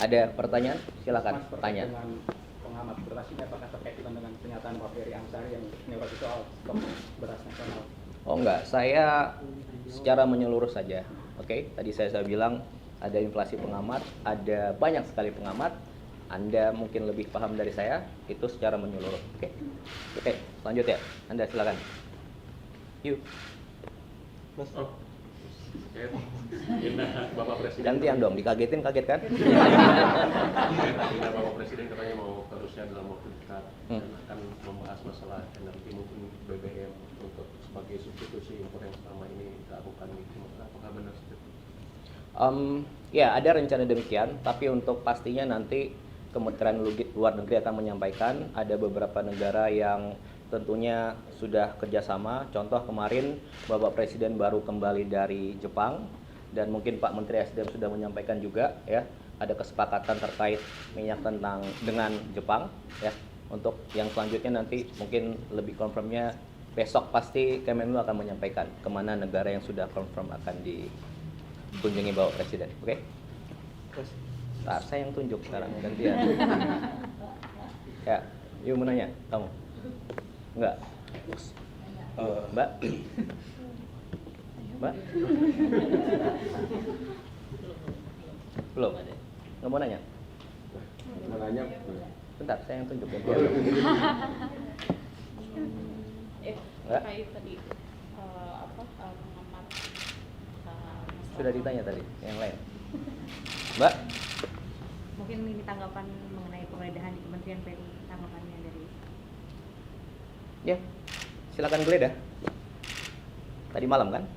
Ada pertanyaan? Silakan Mas, terkait tanya. dengan pengamat beras ini apakah terkait dengan pernyataan Pak Ferry Amsari yang menyoroti soal stok beras nasional? Oh enggak, saya secara menyeluruh saja. Oke, tadi saya bilang ada inflasi pengamat, ada banyak sekali pengamat. Anda mungkin lebih paham dari saya, itu secara menyeluruh. Oke, lanjut ya. Anda silakan. Yuk. Mas, Bapak Presiden Gantian dong, dikagetin kaget kan? Bapak Presiden katanya mau harusnya dalam waktu dekat dan akan membahas masalah energi mungkin BBM untuk sebagai substitusi impor yang selama ini dilakukan gitu. Apakah benar seperti itu? Ya ada rencana demikian, tapi untuk pastinya nanti Kementerian Luar Negeri akan menyampaikan. Ada beberapa negara yang tentunya sudah kerjasama. Contoh kemarin Bapak Presiden baru kembali dari Jepang dan mungkin Pak Menteri SDM sudah menyampaikan juga ya ada kesepakatan terkait minyak dengan Jepang ya. Untuk yang selanjutnya nanti mungkin lebih confirmnya besok pasti Kemenlu akan menyampaikan kemana negara yang sudah confirm akan dikunjungi Bapak Presiden. Oke? Nah, saya yang tunjuk sekarang gantian. Ya, yuk mau nanya kamu. Enggak. Mbak. Mbak. Belum. Nggak mau nanya? Mau nanya? Bentar, saya yang tunjuk gantian. Enggak. Terkait tadi pengamat Sudah ditanya tadi, yang lain. Mbak. mungkin ini tanggapan mengenai penggeledahan di Kementerian PU, tanggapannya dari Ya, silakan geledah. Tadi malam kan?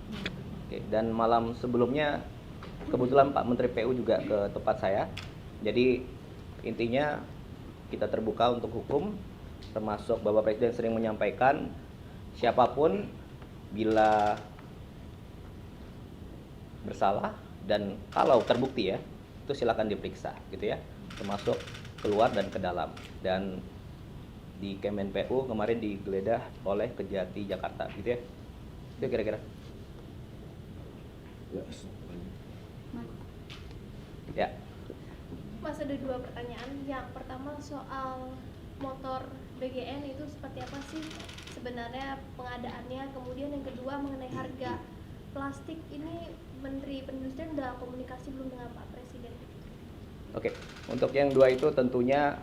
Oke, dan malam sebelumnya kebetulan Pak Menteri PU juga ke tempat saya. Jadi intinya kita terbuka untuk hukum, termasuk Bapak Presiden sering menyampaikan siapapun bila bersalah dan kalau terbukti ya itu silakan diperiksa gitu ya, termasuk keluar dan ke dalam. Dan di Kemen PU kemarin digeledah oleh Kejati Jakarta gitu ya. Itu kira-kira. Ya. Mas, ada dua pertanyaan. Yang pertama soal motor BGN itu seperti apa sih sebenarnya pengadaannya? Kemudian yang kedua mengenai harga plastik ini, Menteri Perindustrian udah komunikasi belum dengan Pak Presiden? Oke, untuk yang dua itu tentunya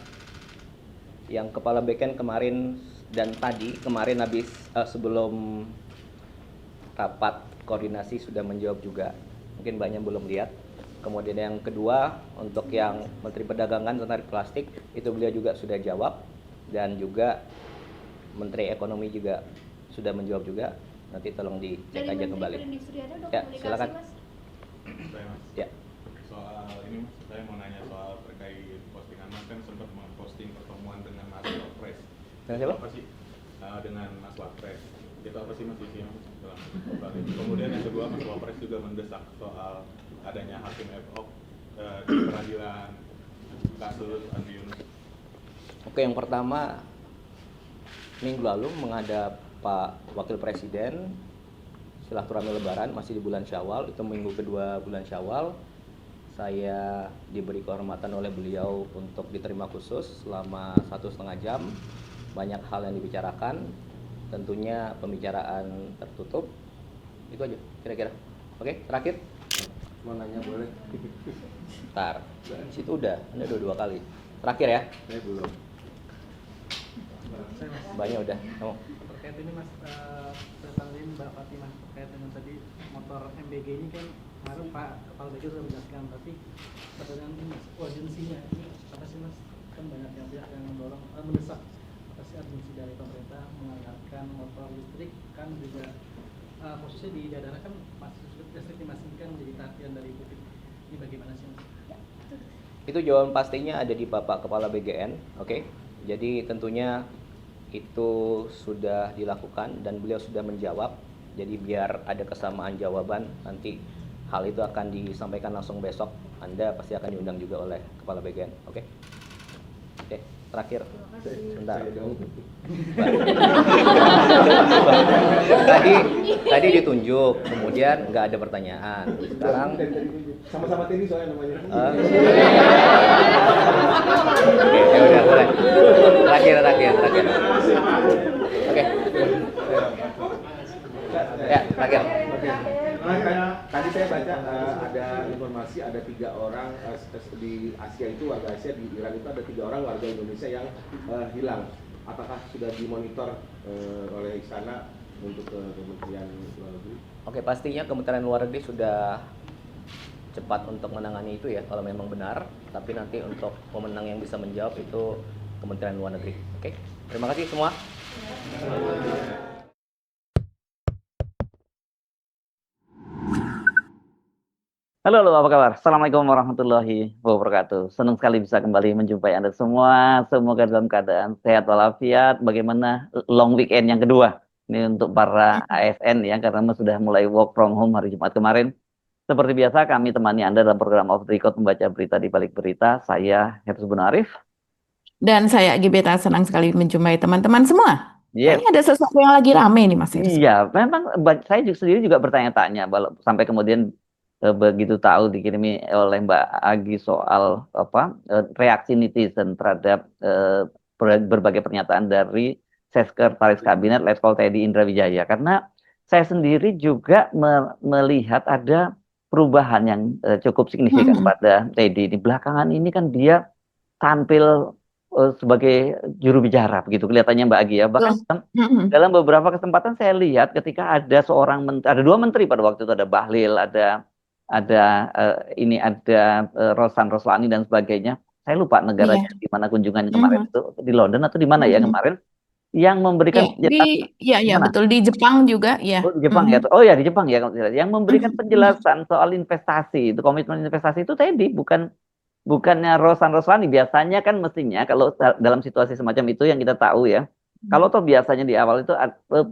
yang Kepala BKN kemarin dan tadi kemarin habis sebelum rapat koordinasi sudah menjawab juga. Mungkin banyak belum lihat. Kemudian yang kedua untuk yang Menteri Perdagangan tentang plastik itu beliau juga sudah jawab, dan juga Menteri Ekonomi juga sudah menjawab juga. Nanti tolong dicek aja kembali. Ya, silakan. Mas? Saya Mas. Ya. Soal ini Mas, saya mau nanya soal terkait postingan Mas, kan sempat memposting pertemuan dengan Mas Wapres. Dengan siapa? Apa sih dengan Mas Wapres? Itu apa sih Mas isinya dalam soal itu? Kemudian yang kedua, Mas Wapres juga mendesak soal adanya hakim ad hoc di peradilan kasus Andi Yunus. Oke, yang pertama minggu lalu menghadap Pak Wakil Presiden silaturahmi Lebaran masih di bulan Syawal, itu minggu kedua bulan Syawal. Saya diberi kehormatan oleh beliau untuk diterima khusus selama 1,5 jam. Banyak hal yang dibicarakan, tentunya pembicaraan tertutup. Itu aja kira-kira. Oke, terakhir. Mau nanya boleh? Ntar, situ udah, Anda udah 2 kali. Terakhir ya. Saya belum. Banyak udah. Kamu. Terkait ini Mas, terkait Mbak Fatimah terkait dengan tadi motor MBG ini kan kemarin Pak Kepala BG sudah menjelaskan, tapi pertanyaan ini Mas, urgensinya ini apa sih Mas? Kan banyak yang pihak yang mendorong, mendesak apa sih urgensi dari pemerintah menganggarkan motor listrik, kan juga posisinya di daerah kan masih listrik dimasingkan menjadi perhatian dari publik. Ini bagaimana sih Mas? Itu jawaban pastinya ada di Bapak Kepala BGN, oke? Jadi tentunya itu sudah dilakukan dan beliau sudah menjawab. Jadi biar ada kesamaan jawaban, nanti hal itu akan disampaikan langsung besok. Anda pasti akan diundang juga oleh Kepala BGN, oke? Oke, terakhir. Sebentar. Tadi ditunjuk, kemudian nggak ada pertanyaan. Sekarang Sama-sama TNI soalnya namanya. baca ada informasi ada 3 orang di Asia itu, warga Asia di Iran itu ada 3 orang warga Indonesia yang hilang. Apakah sudah dimonitor oleh istana untuk Kementerian Luar Negeri? Oke, pastinya Kementerian Luar Negeri sudah cepat untuk menangani itu ya kalau memang benar, tapi nanti untuk pemenang yang bisa menjawab itu Kementerian Luar Negeri. Oke, terima kasih semua. Halo, halo, apa kabar? Assalamualaikum warahmatullahi wabarakatuh. Senang sekali bisa kembali menjumpai Anda semua. Semoga dalam keadaan sehat walafiat. Bagaimana long weekend yang kedua? Ini untuk para ASN ya, karena sudah mulai work from home hari Jumat kemarin. Seperti biasa, kami temani Anda dalam program Off the Record membaca berita di balik berita. Saya Herz Arif. Dan saya Gibeta, senang sekali menjumpai teman-teman semua. Yes. Kayaknya ada sesuatu yang lagi rame nih Mas Hersud. Iya, memang saya sendiri juga bertanya-tanya sampai kemudian begitu tahu dikirimi oleh Mbak Agi soal reaksi netizen terhadap berbagai pernyataan dari Sekretaris Kabinet Letkol Teddy Indra Wijaya. Karena saya sendiri juga melihat ada perubahan yang cukup signifikan pada Teddy. Di belakangan ini kan dia tampil sebagai juru bicara begitu kelihatannya Mbak Agi ya. Bahkan dalam beberapa kesempatan saya lihat ketika ada ada 2 menteri pada waktu itu, ada Bahlil, ada Rosan Roslani dan sebagainya. Saya lupa negaranya di mana kunjungannya kemarin itu, di London atau di mana ya kemarin, yang memberikan betul, di Jepang juga ya. Oh, di Jepang ya. Oh ya, di Jepang ya. Yang memberikan penjelasan soal investasi, itu komitmen investasi itu tadi bukannya Rosan Roslani. Biasanya kan mestinya kalau dalam situasi semacam itu yang kita tahu ya, kalau toh biasanya di awal itu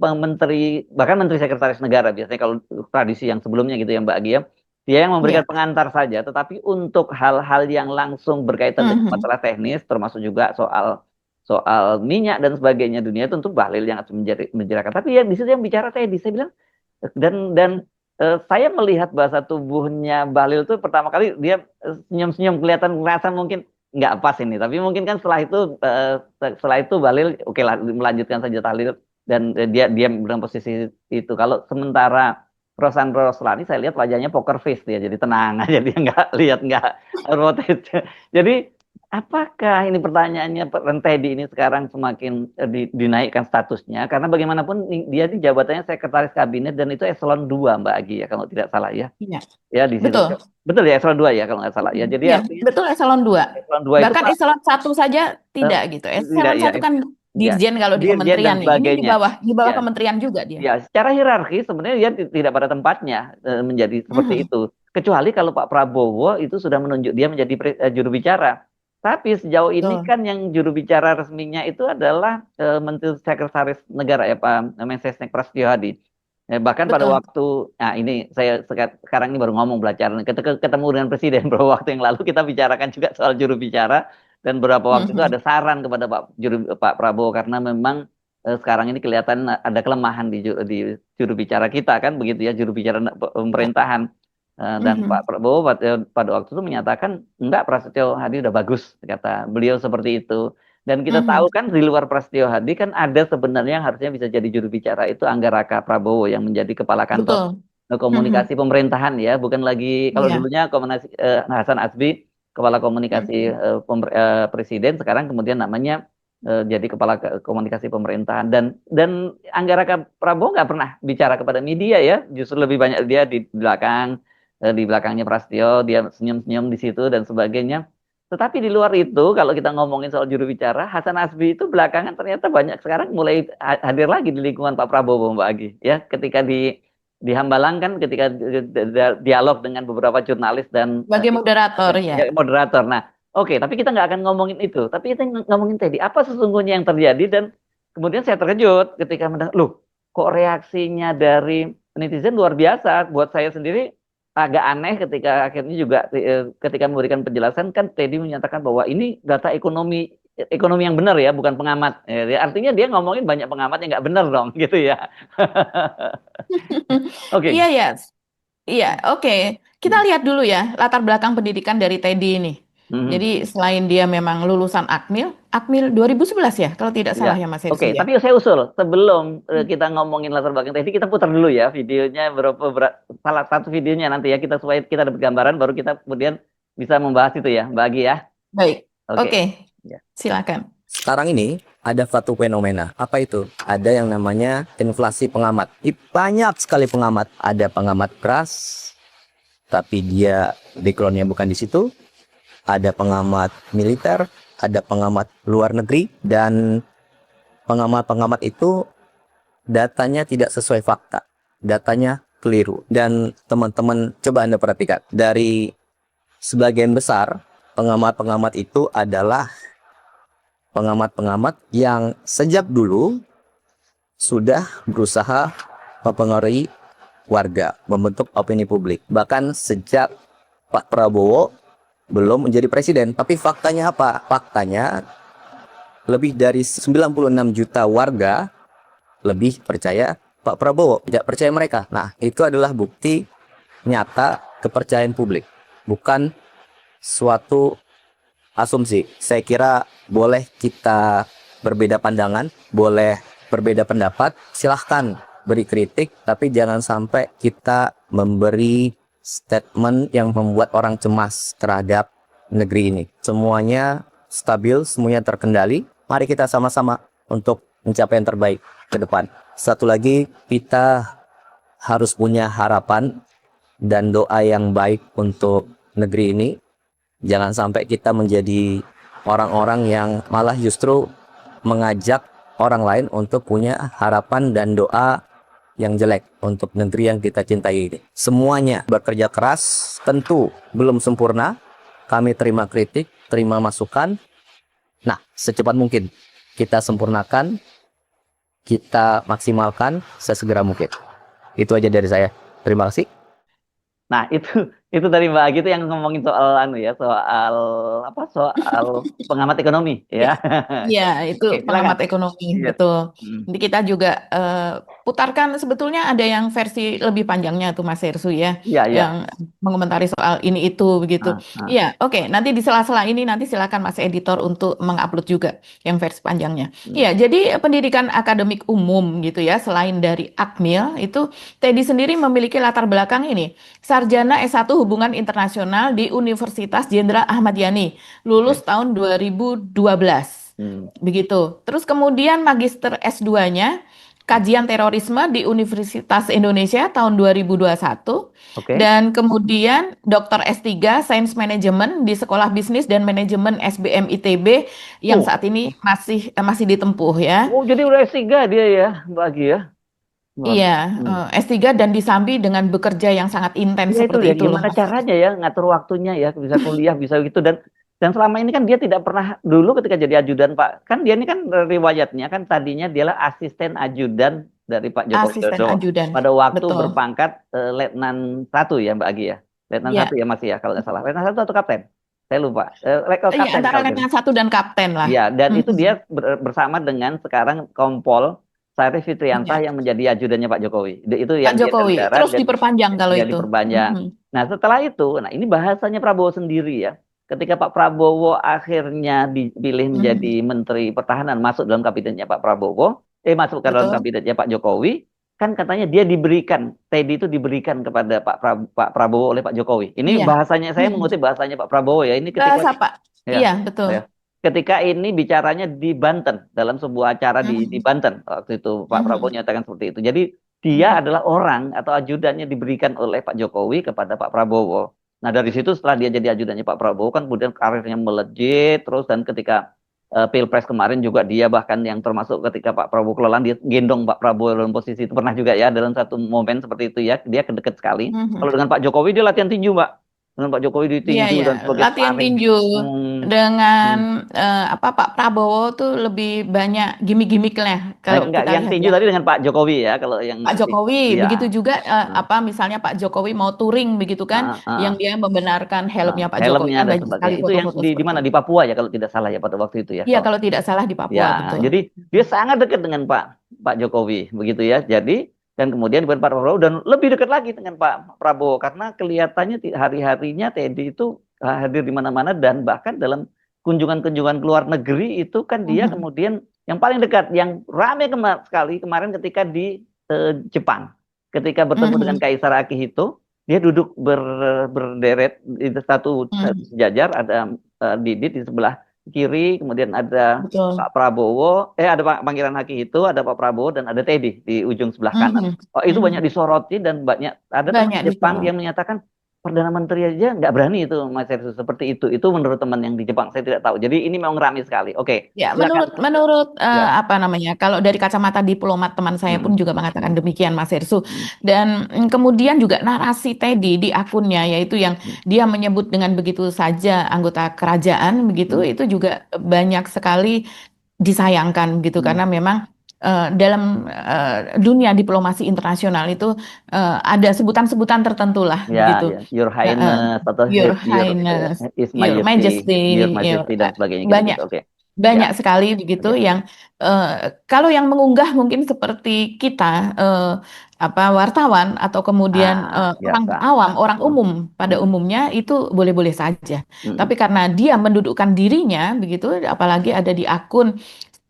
menteri, bahkan menteri sekretaris negara biasanya kalau tradisi yang sebelumnya gitu ya Mbak Agi ya, dia yang memberikan pengantar saja. Tetapi untuk hal-hal yang langsung berkaitan dengan masalah teknis, termasuk juga soal minyak dan sebagainya dunia, tentu Bahlil yang harus menjelaskan. Tapi yang di situ yang bicara Teddy, saya bilang dan saya melihat bahasa tubuhnya Bahlil itu pertama kali dia senyum-senyum, kelihatan merasa mungkin nggak pas ini, tapi mungkin kan setelah itu Bahlil oke lah, melanjutkan saja tahlil dan dia dalam posisi itu. Kalau sementara Rosan Roslani saya lihat wajahnya poker face, dia jadi tenang aja, dia nggak rotate. Jadi apakah ini pertanyaannya Teddy ini sekarang semakin dinaikkan statusnya, karena bagaimanapun dia di jabatannya Sekretaris Kabinet dan itu eselon 2 Mbak Agi ya kalau tidak salah ya. Ya di situ. Betul ya, eselon 2 ya kalau nggak salah ya. Jadi betul, eselon 2. Bahkan eselon 1 saja tidak gitu. Eselon 1 kan dirjen kalau di kementerian, ini di bawah kementerian juga dia. Ya, secara hierarki sebenarnya dia tidak pada tempatnya menjadi seperti itu. Kecuali kalau Pak Prabowo itu sudah menunjuk dia menjadi juru bicara. Tapi sejauh ini kan yang juru bicara resminya itu adalah Menteri Sekretaris Negara ya Pak Mensesnek Prasetyo Hadi. Bahkan pada waktu, nah ini saya sekarang ini baru ngomong belajar, ketemu dengan Presiden beberapa waktu yang lalu kita bicarakan juga soal juru bicara, dan beberapa waktu itu ada saran kepada Pak Prabowo karena memang sekarang ini kelihatan ada kelemahan di juru bicara kita kan begitu ya, juru bicara pemerintahan. Dan Pak Prabowo pada waktu itu menyatakan enggak, Prasetyo Hadi udah bagus, kata beliau seperti itu. Dan kita tahu kan di luar Prasetyo Hadi kan ada sebenarnya yang harusnya bisa jadi juru bicara itu Anggaraka Prabowo yang menjadi kepala kantor komunikasi pemerintahan ya, bukan lagi kalau dulunya Hasan Asbi kepala komunikasi presiden, sekarang kemudian namanya jadi kepala komunikasi pemerintahan. Dan Anggaraka Prabowo nggak pernah bicara kepada media ya, justru lebih banyak dia di belakangnya Prasetyo, dia senyum-senyum di situ dan sebagainya. Tetapi di luar itu, kalau kita ngomongin soal juru bicara, Hasan Asbi itu belakangan ternyata banyak sekarang mulai hadir lagi di lingkungan Pak Prabowo, Mbak Agi. Ya, ketika di Hambalang kan, ketika dialog dengan beberapa jurnalis dan sebagai moderator ya. Moderator. Nah, oke, tapi kita nggak akan ngomongin itu. Tapi kita ngomongin Teddy. Apa sesungguhnya yang terjadi? Dan kemudian saya terkejut ketika mendengar, loh, kok reaksinya dari netizen luar biasa. Buat saya sendiri agak aneh ketika akhirnya juga ketika memberikan penjelasan kan Teddy menyatakan bahwa ini data ekonomi yang benar ya, bukan pengamat. Artinya dia ngomongin banyak pengamat yang nggak benar dong, gitu ya. Oke. Iya, oke. Kita lihat dulu ya latar belakang pendidikan dari Teddy ini. Jadi selain dia memang lulusan Akmil 2011 ya, kalau tidak salah ya Mas Hersu Oke, ya. tapi saya usul sebelum kita ngomongin latar belakang tadi, kita putar dulu ya videonya salah satu videonya nanti ya, kita supaya kita dapat gambaran, baru kita kemudian bisa membahas itu ya, Mbak Agi ya. Baik, Oke. oke, Ya. silakan. Sekarang ini ada satu fenomena. Apa itu? Ada yang namanya inflasi pengamat. Banyak sekali pengamat. Ada pengamat keras, tapi dia backgroundnya bukan di situ. Ada pengamat militer, ada pengamat luar negeri, dan pengamat-pengamat itu datanya tidak sesuai fakta. Datanya keliru. Dan teman-teman coba Anda perhatikan. Dari sebagian besar pengamat-pengamat itu adalah pengamat-pengamat yang sejak dulu sudah berusaha mempengaruhi warga, membentuk opini publik. Bahkan sejak Pak Prabowo belum menjadi presiden. Tapi faktanya apa? Faktanya lebih dari 96 juta warga lebih percaya Pak Prabowo, tidak percaya mereka. Nah, itu adalah bukti nyata kepercayaan publik, bukan suatu asumsi. Saya kira boleh kita berbeda pandangan, boleh berbeda pendapat, silahkan beri kritik, tapi jangan sampai kita memberi statement yang membuat orang cemas terhadap negeri ini. Semuanya stabil, semuanya terkendali. Mari kita sama-sama untuk mencapai yang terbaik ke depan. Satu lagi, kita harus punya harapan dan doa yang baik untuk negeri ini. Jangan sampai kita menjadi orang-orang yang malah justru mengajak orang lain untuk punya harapan dan doa yang jelek untuk negeri yang kita cintai ini. Semuanya bekerja keras, tentu belum sempurna. Kami terima kritik, terima masukan. Nah, secepat mungkin kita sempurnakan, kita maksimalkan sesegera mungkin. Itu aja dari saya. Terima kasih. Nah, itu tadi Mbak Agi itu yang ngomongin soal soal pengamat ekonomi ya. Iya, itu Oke, pengamat silakan. ekonomi, Iya. betul. Jadi kita juga putarkan sebetulnya ada yang versi lebih panjangnya tuh Mas Hersu ya, Iya, iya. yang mengomentari soal ini itu begitu. Iya, oke. Nanti di sela-sela ini nanti silakan Mas editor untuk mengupload juga yang versi panjangnya. Iya, jadi pendidikan akademik umum gitu ya, selain dari Akmil itu Teddy sendiri memiliki latar belakang ini. Sarjana S1 Hubungan Internasional di Universitas Jenderal Ahmad Yani, lulus tahun 2012. Begitu. Terus kemudian magister S2-nya Kajian Terorisme di Universitas Indonesia tahun 2021. Dan kemudian Dr. S3 Sains Manajemen di Sekolah Bisnis dan Manajemen SBM ITB yang saat ini masih ditempuh ya. Oh, jadi udah S3 dia ya, Mbak Agi ya. Iya, S3 dan disambi dengan bekerja yang sangat intens Ya, seperti itu ya, itu loh, gimana Mas. caranya ya ngatur waktunya ya, bisa kuliah, bisa gitu, dan selama ini kan dia tidak pernah, dulu ketika jadi ajudan Pak, kan dia ini kan riwayatnya kan tadinya dialah asisten ajudan dari Pak Joko Asisten Widodo ajudan, pada waktu betul. berpangkat Letnan 1 ya Mbak Agi ya, Letnan 1 ya masih ya kalau nggak salah, Letnan 1 atau Kapten? Saya lupa. Iya, antara Letnan 1 dan Kapten lah. Iya, dan itu dia bersama dengan sekarang Kompol Syarif Fitrianta yang menjadi ajudannya Pak Jokowi. Itu yang Pak Jokowi, terus diperpanjang kalau itu. Diperpanjang. Nah, setelah itu, ini bahasanya Prabowo sendiri ya. Ketika Pak Prabowo akhirnya dipilih menjadi Menteri Pertahanan, masuk dalam kabinetnya Pak Prabowo, masuk ke dalam kabinetnya Pak Jokowi, kan katanya dia diberikan, Teddy itu diberikan kepada Pak Prabowo oleh Pak Jokowi. Ini bahasanya, saya mengutip bahasanya Pak Prabowo ya. Ini ketika bahasa Pak. Iya, betul. Ya. Ketika ini bicaranya di Banten, dalam sebuah acara di Banten, waktu itu Pak Prabowo nyatakan seperti itu. Jadi dia adalah orang atau ajudannya diberikan oleh Pak Jokowi kepada Pak Prabowo. Nah, dari situ setelah dia jadi ajudannya Pak Prabowo kan kemudian karirnya melejit terus, dan ketika Pilpres kemarin juga dia bahkan yang termasuk ketika Pak Prabowo kelelahan, dia gendong Pak Prabowo dalam posisi itu, pernah juga ya dalam satu momen seperti itu ya, dia dekat sekali. Kalau dengan Pak Jokowi dia latihan tinju, Mbak. Dengan Pak Jokowi ditinju dan sebagai latihan tinju dengan Pak Prabowo tuh lebih banyak gimmick-gimmick lah kalau kita yang tinju tadi dengan Pak Jokowi ya, kalau yang Pak Jokowi begitu juga misalnya Pak Jokowi mau touring begitu kan, yang dia membenarkan helmnya Pak Jokowi kan, dan sebagainya. Itu yang di mana, di Papua ya kalau tidak salah ya pada waktu itu ya. Iya, kalau tidak salah di Papua, betul. Jadi dia sangat dekat dengan Pak Jokowi begitu ya. Jadi dan kemudian Pak Prabowo dan lebih dekat lagi dengan Pak Prabowo karena kelihatannya hari-harinya Teddy itu hadir di mana-mana, dan bahkan dalam kunjungan-kunjungan ke luar negeri itu kan dia kemudian yang paling dekat, yang ramai sekali kemarin ketika di Jepang, ketika bertemu dengan Kaisar Akihito, dia duduk berderet di satu sejajar, ada Didit di sebelah kiri, kemudian ada Betul. Pak Prabowo, ada Pangeran Akihito, ada Pak Prabowo, dan ada Teddy di ujung sebelah kanan. Itu banyak disoroti, dan ada teman Banyak Jepang disorot. yang menyatakan Perdana Menteri aja nggak berani itu, Mas Hersu, seperti itu. Itu menurut teman yang di Jepang, saya tidak tahu. Jadi ini memang ramai sekali. Oke, Ya, silakan. menurut Ya. apa namanya, kalau dari kacamata diplomat, teman saya pun juga mengatakan demikian, Mas Hersu. Dan kemudian juga narasi Teddy di akunnya, yaitu yang dia menyebut dengan begitu saja anggota kerajaan, begitu, itu juga banyak sekali disayangkan, gitu, karena memang dalam dunia diplomasi internasional itu ada sebutan-sebutan tertentu lah, begitu. Your Highness atau Your Highness, His Your Majesty, Majesty, dan sebagainya banyak gitu. Oke. banyak sekali begitu yang kalau yang mengunggah mungkin seperti kita wartawan atau kemudian orang awam, orang umum pada umumnya itu boleh-boleh saja. Tapi karena dia mendudukkan dirinya begitu, apalagi ada di akun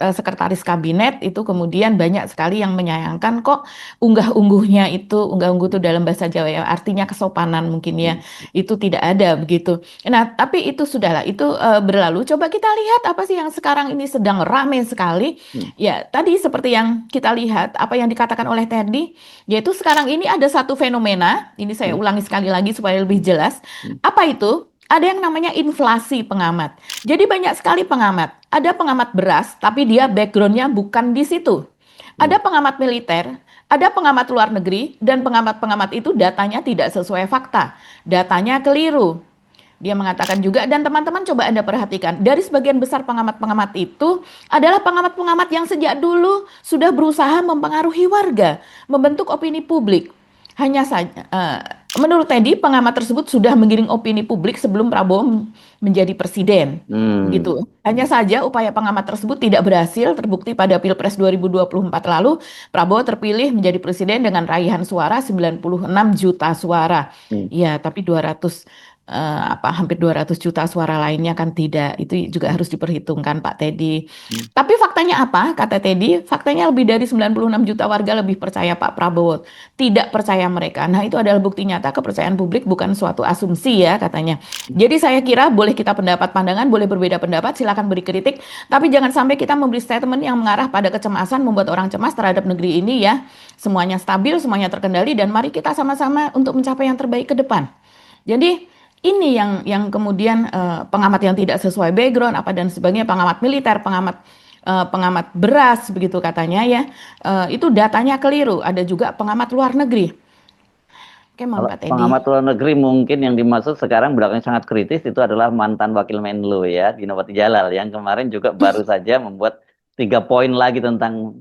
sekretaris kabinet, itu kemudian banyak sekali yang menyayangkan kok unggah-ungguh itu dalam bahasa Jawa ya, artinya kesopanan mungkin ya, itu tidak ada begitu. Nah, tapi itu sudahlah, itu berlalu. Coba kita lihat apa sih yang sekarang ini sedang ramai sekali. Ya, tadi seperti yang kita lihat, apa yang dikatakan oleh Teddy, yaitu sekarang ini ada satu fenomena, ini saya ulangi sekali lagi supaya lebih jelas. Apa itu? Ada yang namanya inflasi pengamat. Jadi banyak sekali pengamat. Ada pengamat beras, tapi dia backgroundnya bukan di situ. Ada pengamat militer, ada pengamat luar negeri, dan pengamat-pengamat itu datanya tidak sesuai fakta. Datanya keliru. Dia mengatakan juga, dan teman-teman coba Anda perhatikan, dari sebagian besar pengamat-pengamat itu adalah pengamat-pengamat yang sejak dulu sudah berusaha mempengaruhi warga, membentuk opini publik. Hanya saja, menurut Teddy, pengamat tersebut sudah menggiring opini publik sebelum Prabowo menjadi presiden, gitu. Hanya saja upaya pengamat tersebut tidak berhasil, terbukti pada Pilpres 2024 lalu, Prabowo terpilih menjadi presiden dengan raihan suara 96 juta suara. Ya, tapi hampir 200 juta suara lainnya kan tidak. Itu juga harus diperhitungkan, Pak Teddy. Tapi faktanya apa? Kata Teddy, faktanya lebih dari 96 juta warga lebih percaya Pak Prabowo, tidak percaya mereka. Nah, itu adalah bukti nyata kepercayaan publik bukan suatu asumsi ya, katanya. Jadi saya kira boleh kita pendapat pandangan, boleh berbeda pendapat, silakan beri kritik, tapi jangan sampai kita memberi statement yang mengarah pada kecemasan, membuat orang cemas terhadap negeri ini ya. Semuanya stabil, semuanya terkendali, dan mari kita sama-sama untuk mencapai yang terbaik ke depan. Jadi ini yang kemudian pengamat yang tidak sesuai background apa dan sebagainya, pengamat militer, pengamat beras begitu katanya ya, itu datanya keliru. Ada juga pengamat luar negeri. Oke, Pak Teddy. Pengamat luar negeri mungkin yang dimaksud sekarang belakangan sangat kritis itu adalah mantan Wakil Menlu ya, Dino Patijalal, yang kemarin juga baru saja membuat 3 poin lagi tentang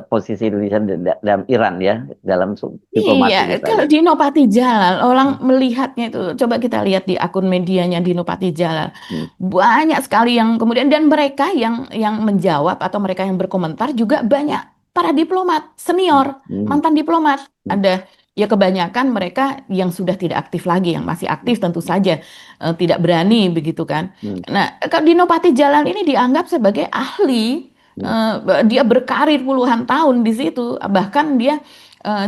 posisi Indonesia dalam Iran ya, dalam diplomasi. Iya, kalau Dino Patijalal, orang melihatnya itu, coba kita lihat di akun medianya Dino Patijalal, banyak sekali yang kemudian, dan mereka yang menjawab atau mereka yang berkomentar juga banyak para diplomat senior, mantan diplomat. Ada ya kebanyakan mereka yang sudah tidak aktif lagi, yang masih aktif tentu saja tidak berani begitu kan. Nah, kalau Dino Patijalal ini dianggap sebagai ahli. Dia berkarir puluhan tahun di situ, bahkan dia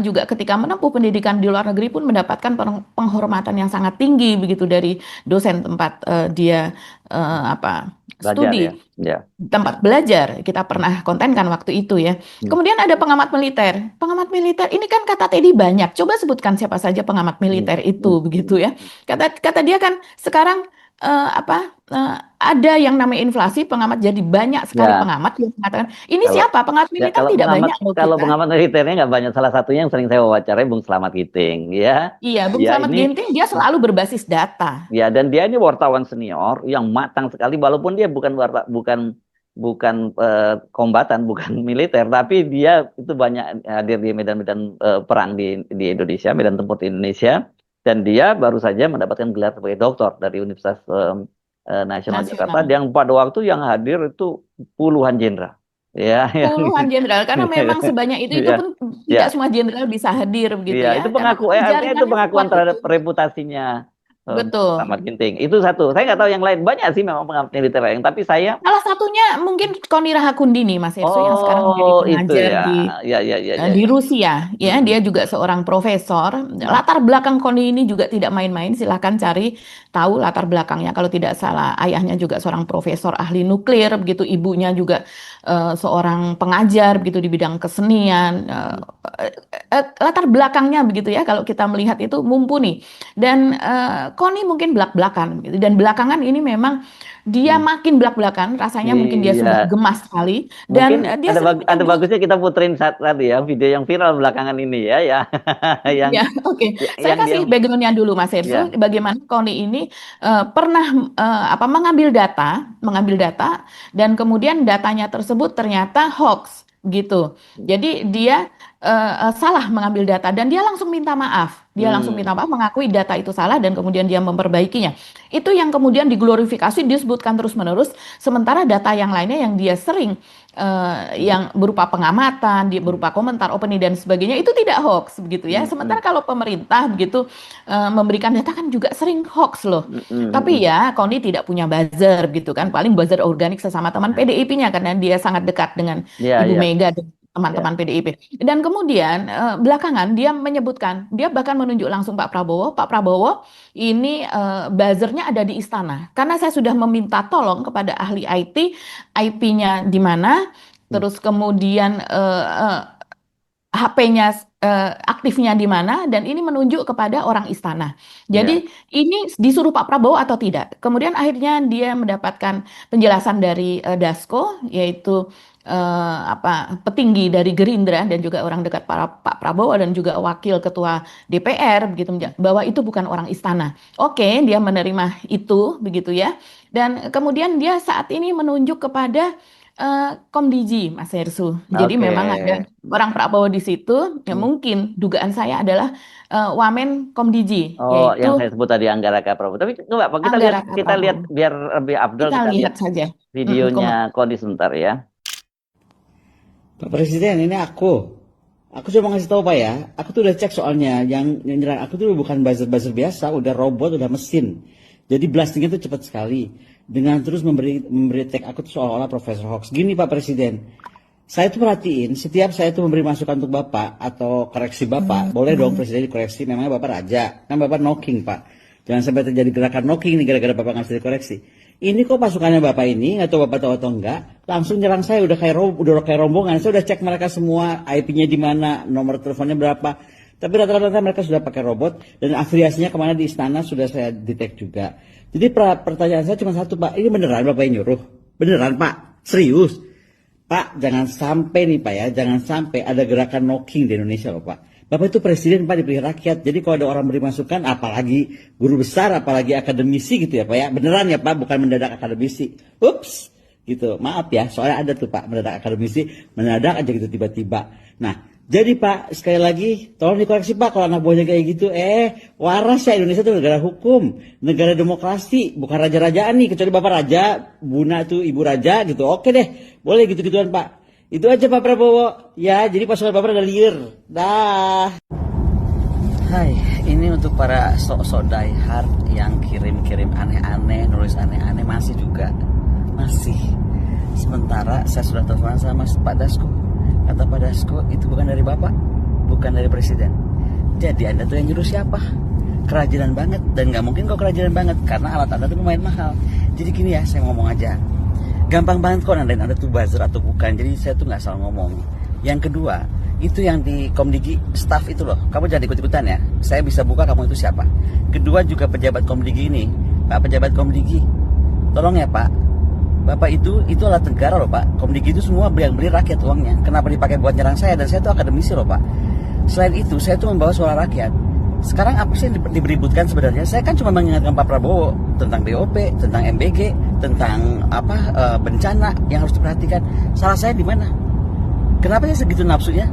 juga ketika menempuh pendidikan di luar negeri pun mendapatkan penghormatan yang sangat tinggi begitu dari dosen tempat dia studi, tempat belajar. Kita pernah kontenkan waktu itu ya. Kemudian ada pengamat militer. Pengamat militer ini kan kata Teddy banyak. Coba sebutkan siapa saja pengamat militer itu begitu ya. Kata dia kan sekarang ada yang namanya inflasi, pengamat jadi banyak sekali pengamat yang mengatakan ini siapa pengamat militer tidak banyak loh kalau kita. Pengamat militernya nggak banyak, salah satunya yang sering saya wawancarai Bung Slamet Giting ya. Iya, Bung Slamet Giting dia selalu berbasis data. Ya, dan dia ini wartawan senior yang matang sekali, walaupun dia bukan kombatan, bukan militer, tapi dia itu banyak hadir di medan-medan perang di Indonesia, medan tempur di Indonesia. Dan dia baru saja mendapatkan gelar sebagai doktor dari Universitas Nasional Jakarta, yang pada waktu yang hadir itu puluhan jenderal. Ya, puluhan jenderal, karena memang sebanyak itu pun tidak semua jenderal bisa hadir begitu ya. Itu pengakuan terhadap reputasinya Betul. Ahmad Ginting. Itu satu. Saya nggak tahu yang lain. Banyak sih memang pengamat militer yang, tapi saya Salah satunya mungkin Koni Rahakundini, Mas Erso, yang sekarang menjadi itu pengajar ya. di Ya. Rusia, ya. Dia juga seorang profesor. Latar belakang Koni ini juga tidak main-main. Silahkan cari tahu latar belakangnya. Kalau tidak salah, ayahnya juga seorang profesor ahli nuklir, begitu. Ibunya juga seorang pengajar, begitu, di bidang kesenian. Latar belakangnya begitu ya. Kalau kita melihat itu mumpuni. Dan Koni mungkin belak-belakan, gitu. Dan belakangan ini memang dia makin belak-belakan. Rasanya mungkin dia sudah Iya. gemas sekali. Dan Mungkin dia ada bagusnya kita puterin saat tadi ya, video yang viral belakangan ini ya, yang ya, oke. Saya yang kasih background-nya dulu, Mas Erso. Ya. Bagaimana Koni ini pernah mengambil data, dan kemudian datanya tersebut ternyata hoax, gitu. Jadi dia salah mengambil data dan dia langsung minta maaf. Dia langsung minta maaf, mengakui data itu salah dan kemudian dia memperbaikinya. Itu yang kemudian diglorifikasi, disebutkan terus-menerus. Sementara data yang lainnya yang dia sering yang berupa pengamatan, berupa komentar, opini dan sebagainya itu tidak hoax, begitu ya. Sementara kalau pemerintah begitu memberikan data kan juga sering hoax loh. Tapi ya Koni tidak punya buzzer, gitu kan. Paling buzzer organik sesama teman PDIP-nya karena dia sangat dekat dengan Ibu Mega dan teman-teman PDIP. Dan kemudian belakangan dia menyebutkan, dia bahkan menunjuk langsung Pak Prabowo ini buzzernya ada di istana. Karena saya sudah meminta tolong kepada ahli IT, IP-nya di mana, terus kemudian HP-nya aktifnya di mana, dan ini menunjuk kepada orang istana. Jadi ini disuruh Pak Prabowo atau tidak. Kemudian akhirnya dia mendapatkan penjelasan dari Dasko, yaitu petinggi dari Gerindra dan juga orang dekat Pak Prabowo dan juga wakil ketua DPR, begitu, bahwa itu bukan orang istana. Oke, dia menerima itu, begitu ya. Dan kemudian dia saat ini menunjuk kepada Komdiji, Mas Hersu. Jadi memang ada orang Prabowo di situ. Ya mungkin dugaan saya adalah Wamen Komdiji, yaitu yang saya sebut tadi Anggaraka Prabowo. Tapi coba Pak, kita lihat biar lebih afdol, kita lihat saja videonya Koni sebentar ya. Pak Presiden, ini aku cuma ngasih tahu Pak ya, aku tuh udah cek soalnya, yang nyerang aku tuh bukan buzzer biasa, udah robot, udah mesin. Jadi blastingnya tuh cepat sekali. Dengan terus memberi tag aku tuh seolah-olah Profesor Hoax. Gini Pak Presiden, saya tuh perhatiin, setiap saya tuh memberi masukan untuk Bapak atau koreksi Bapak, boleh dong Presiden dikoreksi, memangnya Bapak raja, kan Bapak knocking Pak. Jangan sampai terjadi gerakan knocking nih gara-gara Bapak nggak bisa dikoreksi. Ini kok pasukannya Bapak ini, nggak tahu Bapak tahu atau enggak, langsung nyerang saya, udah kayak rombongan. Saya udah cek mereka semua, IP-nya di mana, nomor teleponnya berapa. Tapi rata-rata mereka sudah pakai robot, dan afiliasinya kemana di istana sudah saya detect juga. Jadi pertanyaan saya cuma satu Pak, ini beneran Bapak yang nyuruh? Beneran Pak? Serius? Pak, jangan sampai nih Pak ya, jangan sampai ada gerakan knocking di Indonesia loh Pak. Bapak itu presiden Pak, dipilih rakyat. Jadi kalau ada orang beri masukan, apalagi guru besar, apalagi akademisi gitu ya Pak ya. Beneran ya Pak, bukan mendadak akademisi. Ups, gitu. Maaf ya, soalnya ada tuh Pak, mendadak akademisi, mendadak aja gitu tiba-tiba. Nah, jadi Pak, sekali lagi, tolong dikoreksi Pak kalau anak buahnya kayak gitu. Waras ya, Indonesia itu negara hukum, negara demokrasi, bukan raja-rajaan nih. Kecuali Bapak raja, Buna tuh ibu raja gitu. Oke deh, boleh gitu-gituan Pak. Itu aja Pak Prabowo. Ya, jadi pasukan Bapak ada liar. Dah. Hai, ini untuk para sok-sok diehard yang kirim-kirim aneh-aneh, nulis aneh-aneh, masih juga. Masih. Sementara saya sudah telepon sama Pak Dasko. Kata Pak Dasko, itu bukan dari Bapak, bukan dari Presiden. Jadi Anda tuh yang nyuruh siapa? Kerajinan banget. Dan nggak mungkin kok kerajinan banget, karena alat Anda tuh lumayan mahal. Jadi gini ya, saya ngomong aja. Gampang banget kok nandain Anda tuh buzzer atau bukan. Jadi saya tuh nggak salah ngomong. Yang kedua, itu yang di Komdigi staff itu loh. Kamu jangan ikut-ikutan ya. Saya bisa buka kamu itu siapa. Kedua juga pejabat Komdigi ini. Pak pejabat Komdigi, tolong ya Pak. Bapak itu alat negara loh Pak. Komdigi itu semua yang beli rakyat uangnya. Kenapa dipakai buat nyerang saya? Dan saya tuh akademisi loh Pak. Selain itu, saya tuh membawa suara rakyat. Sekarang apa sih yang dibeributkan sebenarnya? Saya kan cuma mengingatkan Pak Prabowo tentang BOP, tentang MBG, tentang bencana yang harus diperhatikan. Salah saya di mana? Kenapa sih segitu nafsunya?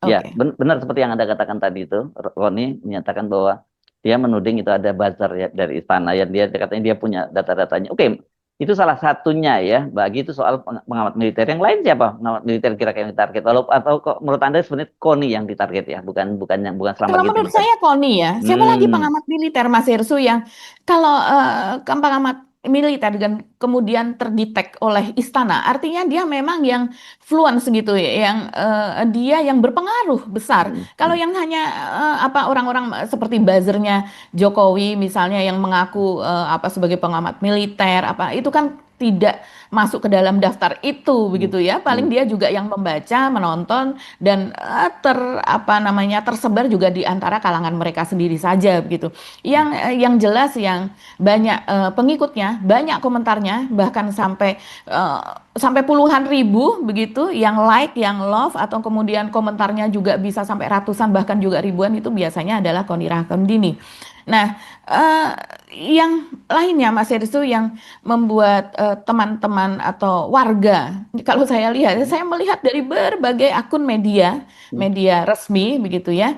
Ya, benar seperti yang Anda katakan tadi itu. Roni menyatakan bahwa dia menuding itu ada buzzer ya dari istana, ya dia katanya dia punya data-datanya. Oke, Itu salah satunya ya, bagi itu soal pengamat militer. Yang lain siapa pengamat militer kira-kira yang ditarget? Atau kok menurut Anda sebenarnya KONI yang ditarget ya, bukan selama Kalau gitu menurut bukan? saya KONI ya, siapa lagi pengamat militer Mas Hersu yang kalau pengamat militer dan kemudian terdetek oleh istana, artinya dia memang yang fluence gitu ya, yang dia yang berpengaruh besar. Kalau yang hanya orang-orang seperti buzzernya Jokowi misalnya yang mengaku sebagai pengamat militer itu kan tidak masuk ke dalam daftar itu begitu ya. Paling dia juga yang membaca, menonton dan tersebar juga di antara kalangan mereka sendiri saja begitu. Yang jelas yang banyak pengikutnya, banyak komentarnya bahkan sampai puluhan ribu begitu yang like, yang love atau kemudian komentarnya juga bisa sampai ratusan bahkan juga ribuan, itu biasanya adalah KONI Rahamdini. Nah, yang lainnya Mas Hersu yang membuat teman-teman atau warga, kalau saya lihat, saya melihat dari berbagai akun media resmi begitu ya,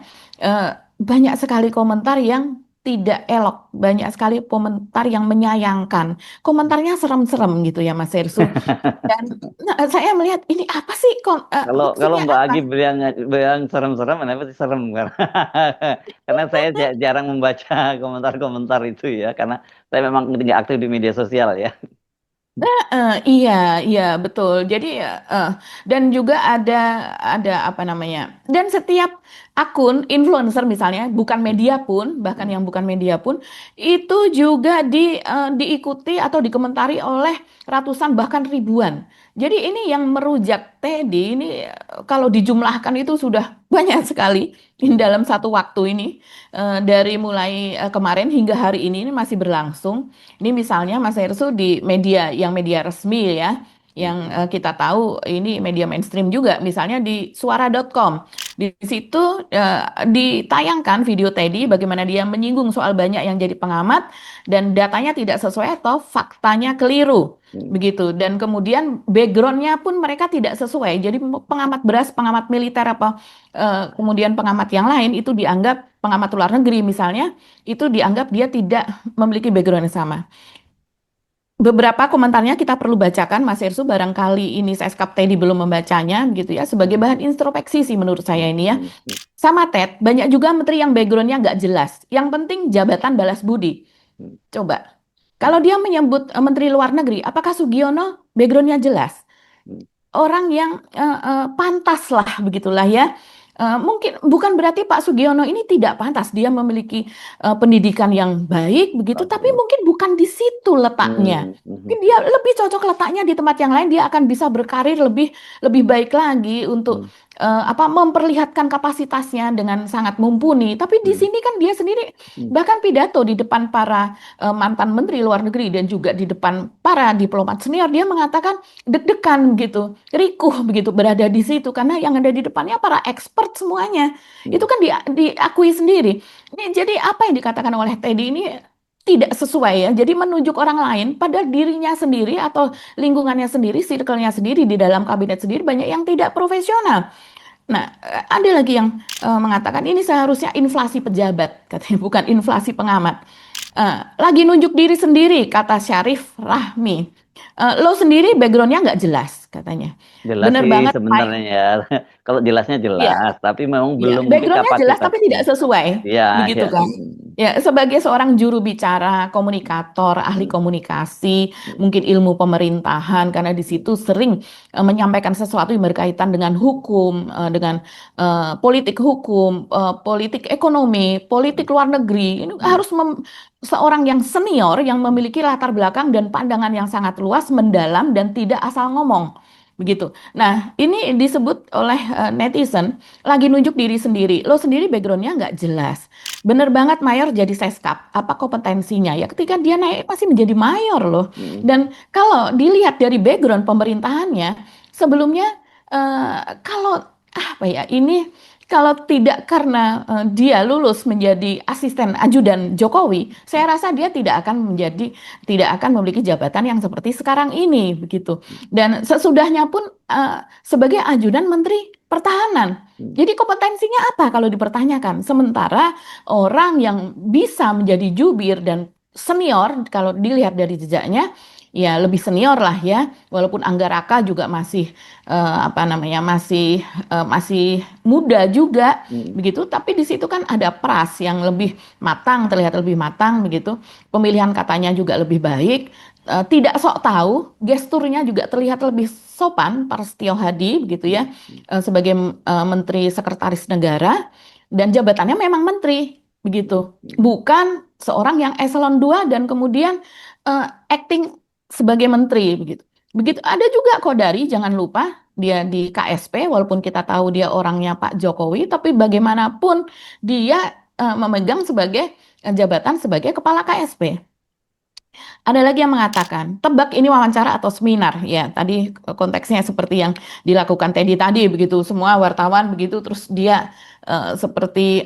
banyak sekali komentar yang tidak elok, banyak sekali komentar yang menyayangkan, komentarnya serem-serem gitu ya Mas Hersu. Dan saya melihat ini apa sih Kalau maksudnya Mbak apa? Agi bilang serem-serem, kenapa sih serem? Karena saya jarang membaca komentar-komentar itu ya, karena saya memang tidak aktif di media sosial ya. Iya betul. Jadi dan juga ada apa namanya? Dan setiap akun influencer misalnya, bukan media pun, bahkan yang bukan media pun, itu juga diikuti atau dikomentari oleh ratusan bahkan ribuan. Jadi ini yang merujak Teddy ini kalau dijumlahkan itu sudah banyak sekali dalam satu waktu ini, dari mulai kemarin hingga hari ini masih berlangsung. Ini misalnya Mas Hersu di media resmi ya, yang kita tahu ini media mainstream juga, misalnya di suara.com. Di situ ditayangkan video Teddy bagaimana dia menyinggung soal banyak yang jadi pengamat dan datanya tidak sesuai atau faktanya keliru. Begitu. Dan kemudian backgroundnya pun mereka tidak sesuai. Jadi pengamat beras, pengamat militer kemudian pengamat yang lain itu dianggap pengamat luar negeri misalnya, itu dianggap dia tidak memiliki background yang sama. Beberapa komentarnya kita perlu bacakan Mas Hersu, barangkali ini Seskap Teddy belum membacanya gitu ya, sebagai bahan introspeksi sih menurut saya ini ya. Sama Ted, banyak juga menteri yang backgroundnya nggak jelas. Yang penting jabatan balas budi. Coba, kalau dia menyebut menteri luar negeri, apakah Sugiono backgroundnya jelas? Orang yang pantas lah begitulah ya. Mungkin bukan berarti Pak Sugiono ini tidak pantas, dia memiliki pendidikan yang baik begitu, tapi mungkin bukan di situ letaknya. Mungkin dia lebih cocok letaknya di tempat yang lain, dia akan bisa berkarir lebih baik lagi untuk memperlihatkan kapasitasnya dengan sangat mumpuni. Tapi di sini kan dia sendiri bahkan pidato di depan para mantan menteri luar negeri dan juga di depan para diplomat senior, dia mengatakan deg-degan gitu, rikuh begitu berada di situ karena yang ada di depannya para expert semuanya. Itu kan diakui sendiri. Jadi apa yang dikatakan oleh Teddy ini tidak sesuai ya. Jadi menunjuk orang lain pada dirinya sendiri atau lingkungannya sendiri, circle-nya sendiri, di dalam kabinet sendiri banyak yang tidak profesional. Nah, ada lagi yang mengatakan ini seharusnya inflasi pejabat, katanya, bukan inflasi pengamat. Lagi nunjuk diri sendiri, kata Syarif Rahmi. Lo sendiri backgroundnya nggak jelas, katanya. Jelas Bener sih banget, sebenarnya ya. Kalau jelasnya jelas, tapi memang belum mungkin backgroundnya jelas tapi tidak kapasitasnya. sesuai, Ya, begitu ya. kan? Ya, sebagai seorang juru bicara, komunikator, ahli komunikasi, mungkin ilmu pemerintahan, karena di situ sering menyampaikan sesuatu yang berkaitan dengan hukum, dengan politik hukum, politik ekonomi, politik luar negeri. Ini harus seorang yang senior yang memiliki latar belakang dan pandangan yang sangat luas, mendalam dan tidak asal ngomong. Begitu. Nah, ini disebut oleh netizen lagi nunjuk diri sendiri. Lo sendiri backgroundnya nggak jelas. Bener banget mayor jadi seskap. Apa kompetensinya? Ya ketika dia naik masih menjadi mayor loh. Dan kalau dilihat dari background pemerintahannya, sebelumnya kalau kalau tidak karena dia lulus menjadi asisten ajudan Jokowi, saya rasa dia tidak akan memiliki jabatan yang seperti sekarang ini begitu. Dan sesudahnya pun sebagai ajudan Menteri Pertahanan. Jadi kompetensinya apa kalau dipertanyakan? Sementara orang yang bisa menjadi jubir dan senior kalau dilihat dari jejaknya, ya lebih senior lah ya, walaupun Anggaraka juga masih masih muda juga begitu, tapi di situ kan ada Pras yang lebih matang, terlihat lebih matang begitu, pemilihan katanya juga lebih baik, tidak sok tahu, gesturnya juga terlihat lebih sopan, Prasetyo Hadi begitu ya, sebagai Menteri Sekretaris Negara, dan jabatannya memang menteri begitu, bukan seorang yang eselon 2 dan kemudian acting sebagai menteri begitu. Begitu ada juga Kodari, jangan lupa dia di KSP, walaupun kita tahu dia orangnya Pak Jokowi, tapi bagaimanapun dia memegang sebagai jabatan sebagai kepala KSP. Ada lagi yang mengatakan, tebak ini wawancara atau seminar, ya tadi konteksnya seperti yang dilakukan Teddy tadi begitu, semua wartawan begitu, terus dia seperti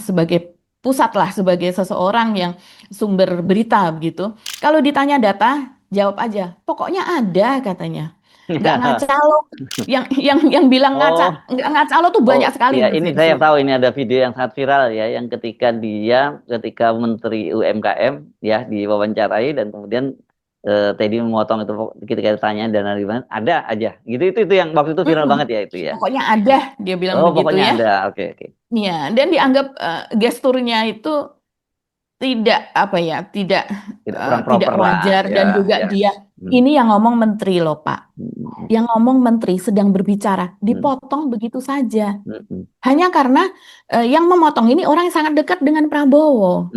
sebagai pusat lah, sebagai seseorang yang sumber berita begitu. Kalau ditanya data, jawab aja. Pokoknya ada katanya. Nggak ngacalo. Yang bilang nggak ngacalo tuh banyak sekali. Ya, ini saya tahu, ini ada video yang sangat viral ya, yang ketika Menteri UMKM ya diwawancarai dan kemudian Teddy memotong itu ketika ditanya dana di mana, ada aja. Gitu itu yang waktu itu viral banget ya itu ya. Pokoknya ada, dia bilang begitu pokoknya ya. Ada. Oke. Ya, dan dianggap gesturnya itu tidak wajar lah, dan juga dia ini yang ngomong menteri loh Pak, yang ngomong menteri sedang berbicara, dipotong begitu saja, hanya karena yang memotong ini orang yang sangat dekat dengan Prabowo.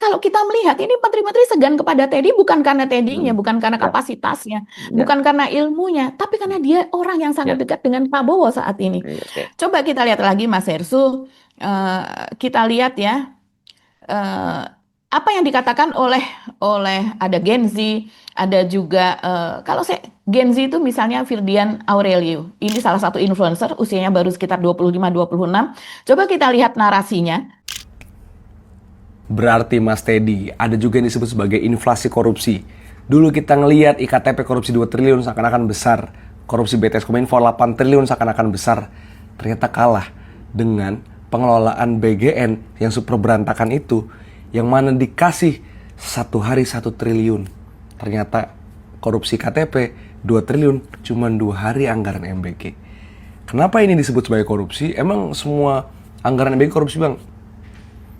Kalau kita melihat ini menteri-menteri segan kepada Teddy bukan karena Teddy-nya, bukan karena kapasitasnya, bukan karena ilmunya, tapi karena dia orang yang sangat dekat dengan Prabowo saat ini. Coba kita lihat lagi Mas Hersu, kita lihat ya apa yang dikatakan oleh ada Gen Z, ada juga kalau Gen Z itu misalnya Firdian Aurelio, ini salah satu influencer, usianya baru sekitar 25-26. Coba kita lihat narasinya. Berarti Mas Teddy, ada juga yang disebut sebagai inflasi korupsi. Dulu kita ngelihat IKTP korupsi 2 triliun seakan-akan besar, korupsi BTS Kominfo 8 triliun seakan-akan besar. Ternyata kalah dengan pengelolaan BGN yang super berantakan itu, yang mana dikasih 1 hari 1 triliun. Ternyata korupsi KTP 2 triliun cuma 2 hari anggaran MBG. Kenapa ini disebut sebagai korupsi? Emang semua anggaran MBG korupsi Bang?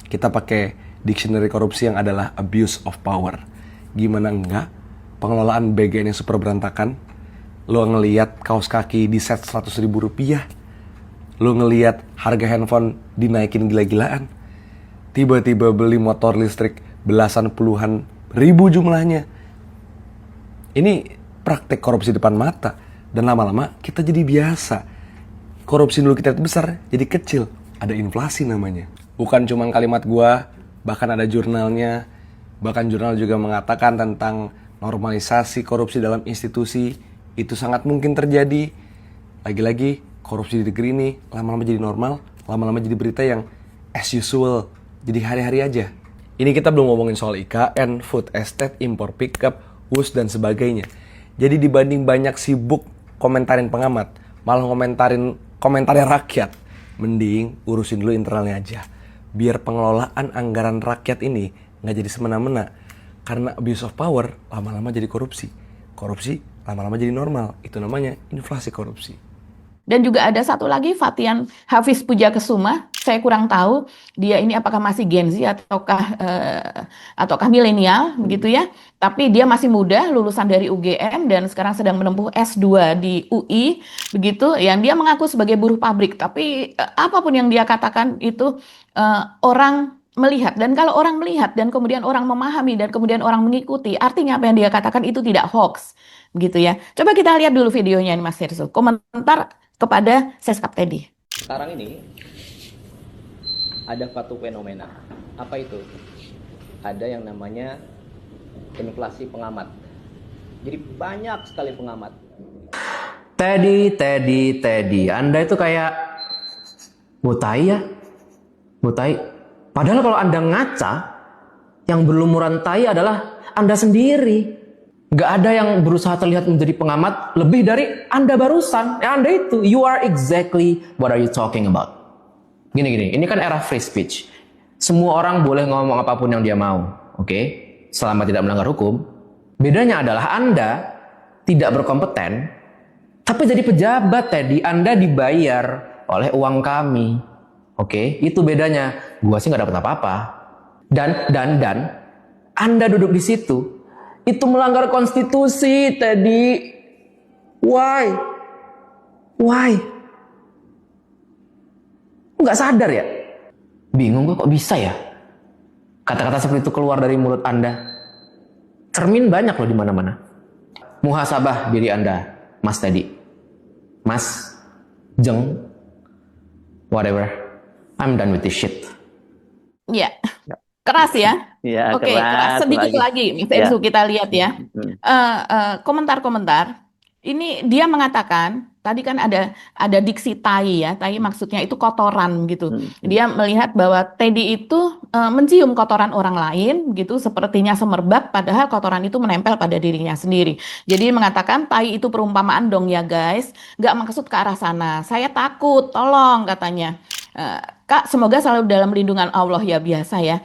Kita pakai dictionary korupsi yang adalah abuse of power. Gimana enggak? Pengelolaan BGN yang super berantakan. Lo ngeliat kaos kaki di set 100.000 rupiah. Lo ngeliat harga handphone dinaikin gila-gilaan. Tiba-tiba beli motor listrik belasan puluhan ribu jumlahnya. Ini praktek korupsi depan mata. Dan lama-lama kita jadi biasa. Korupsi dulu kita besar, jadi kecil. Ada inflasi namanya. Bukan cuma kalimat gua, bahkan ada jurnalnya. Bahkan jurnal juga mengatakan tentang normalisasi korupsi dalam institusi. Itu sangat mungkin terjadi. Lagi-lagi, korupsi di negeri ini lama-lama jadi normal, lama-lama jadi berita yang as usual. Jadi hari-hari aja. Ini kita belum ngomongin soal IKN, food estate, impor pickup, WUS, dan sebagainya. Jadi dibanding banyak sibuk komentarin pengamat, malah komentarin rakyat, mending urusin dulu internalnya aja. Biar pengelolaan anggaran rakyat ini nggak jadi semena-mena. Karena abuse of power lama-lama jadi korupsi. Korupsi lama-lama jadi normal. Itu namanya inflasi korupsi. Dan juga ada satu lagi, Fatian Hafiz Pujakesuma. Saya kurang tahu dia ini apakah masih Gen Z ataukah milenial begitu ya. Tapi dia masih muda, lulusan dari UGM dan sekarang sedang menempuh S2 di UI begitu. Yang dia mengaku sebagai buruh pabrik. Tapi apapun yang dia katakan itu orang melihat, dan kalau orang melihat dan kemudian orang memahami dan kemudian orang mengikuti, artinya apa yang dia katakan itu tidak hoax begitu ya. Coba kita lihat dulu videonya nih Mas Hersu. Komentar kepada Seskap Teddy. Sekarang ini ada satu fenomena. Apa itu? Ada yang namanya inflasi pengamat. Jadi banyak sekali pengamat. Teddy. Anda itu kayak mutai ya? Mutai. Padahal kalau Anda ngaca, yang berlumuran tai adalah Anda sendiri. Gak ada yang berusaha terlihat menjadi pengamat lebih dari Anda barusan. Anda itu, you are exactly what are you talking about. Gini, ini kan era free speech. Semua orang boleh ngomong apapun yang dia mau. oke, selama tidak melanggar hukum. Bedanya adalah Anda tidak berkompeten, tapi jadi pejabat, Teddy. Anda dibayar oleh uang kami. Oke, itu bedanya. Gua sih nggak dapat apa-apa. Dan Anda duduk di situ, itu melanggar konstitusi, Teddy. Why? Nggak sadar ya? Bingung gue kok bisa ya? Kata-kata seperti itu keluar dari mulut Anda. Cermin banyak loh di mana-mana. Muhasabah diri Anda, Mas Teddy. Mas, Jeng, whatever. I'm done with this shit. Ya, keras ya. Ya, Oke, keras. Sedikit lagi, Mas Ensu, kita lihat ya. Komentar-komentar. Ini dia mengatakan, tadi kan ada diksi tai ya. Tai maksudnya itu kotoran gitu. Dia melihat bahwa Teddy itu mencium kotoran orang lain gitu, sepertinya semerbak, padahal kotoran itu menempel pada dirinya sendiri. Jadi mengatakan tai itu perumpamaan dong ya guys. Nggak maksud ke arah sana. Saya takut, tolong katanya. Kak, semoga selalu dalam lindungan Allah ya, biasa ya.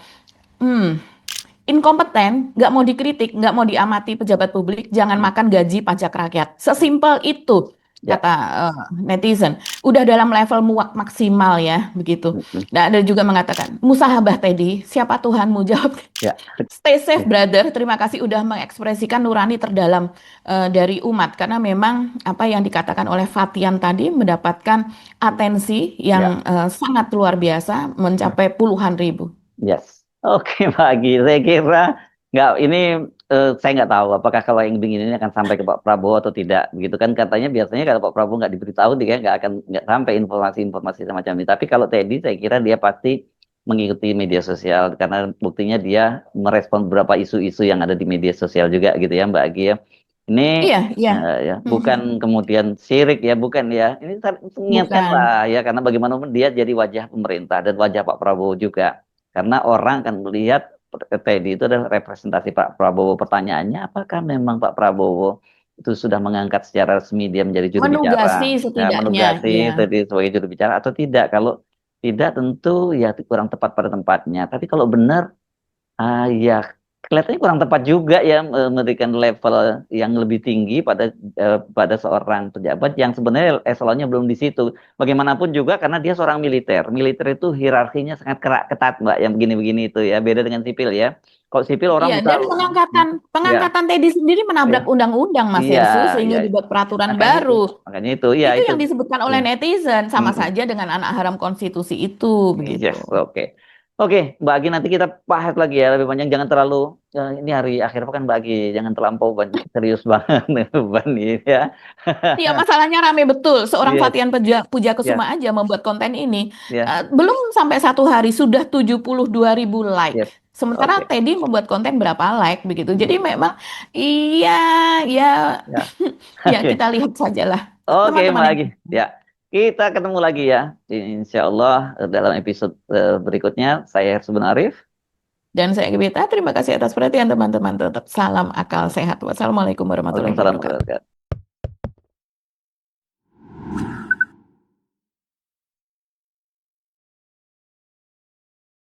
Inkompeten, nggak mau dikritik, nggak mau diamati pejabat publik, jangan makan gaji pajak rakyat. Sesimpel itu, kata netizen. Udah dalam level muak maksimal ya, begitu. Nah, ada juga mengatakan, musahabah Teddy, siapa Tuhanmu? Jawab. Stay safe brother, terima kasih udah mengekspresikan nurani terdalam dari umat. Karena memang apa yang dikatakan oleh Fatian tadi mendapatkan atensi yang sangat luar biasa, mencapai puluhan ribu. Yes. Oke, Pak Agi, saya kira saya nggak tahu apakah kalau yang begini ini akan sampai ke Pak Prabowo atau tidak, begitu kan katanya biasanya kalau Pak Prabowo nggak diberitahu dia nggak sampai informasi semacam ini. Tapi kalau Teddy, saya kira dia pasti mengikuti media sosial karena buktinya dia merespon beberapa isu-isu yang ada di media sosial juga, gitu ya, Mbak Agi ya. Ini bukan kemudian syirik ya, bukan ya. Ini niatkan lah ya, karena bagaimanapun dia jadi wajah pemerintah dan wajah Pak Prabowo juga. Karena orang akan melihat Teddy itu adalah representasi Pak Prabowo. Pertanyaannya, apakah memang Pak Prabowo itu sudah mengangkat secara resmi dia menjadi juru bicara? Menugasi Teddy sebagai juru bicara atau tidak? Kalau tidak tentu ya kurang tepat pada tempatnya. Tapi kalau benar, ya kelihatannya kurang tepat juga ya memberikan level yang lebih tinggi pada seorang pejabat yang sebenarnya eselonnya belum di situ. Bagaimanapun juga karena dia seorang militer. Militer itu hierarkinya sangat ketat, Mbak, yang begini-begini itu ya. Beda dengan sipil ya. Kalau sipil orang bisa dan pengangkatan Teddy sendiri menabrak undang-undang, Mas Yersu, sehingga dibuat peraturan baru. Makanya itu yang disebutkan oleh netizen sama saja dengan anak haram konstitusi itu begitu. Yes, Oke, Mbak Agi, nanti kita bahas lagi ya lebih panjang. Jangan terlalu ini hari akhir pekan, Mbak Agi, jangan terlampau serius banget beban ini ya. Iya, masalahnya rame betul. Seorang Fatian Pujakusuma aja membuat konten ini belum sampai 1 hari sudah 72.000 like. Sementara Teddy membuat konten berapa like begitu. Jadi memang kita lihat sajalah. Oke, Mbak Agi. Ya. Kita ketemu lagi ya, insya Allah dalam episode berikutnya. Saya Hersubun Arif. Dan saya Gebeta. Terima kasih atas perhatian teman-teman. Tetap salam akal sehat. Wassalamualaikum warahmatullahi wabarakatuh.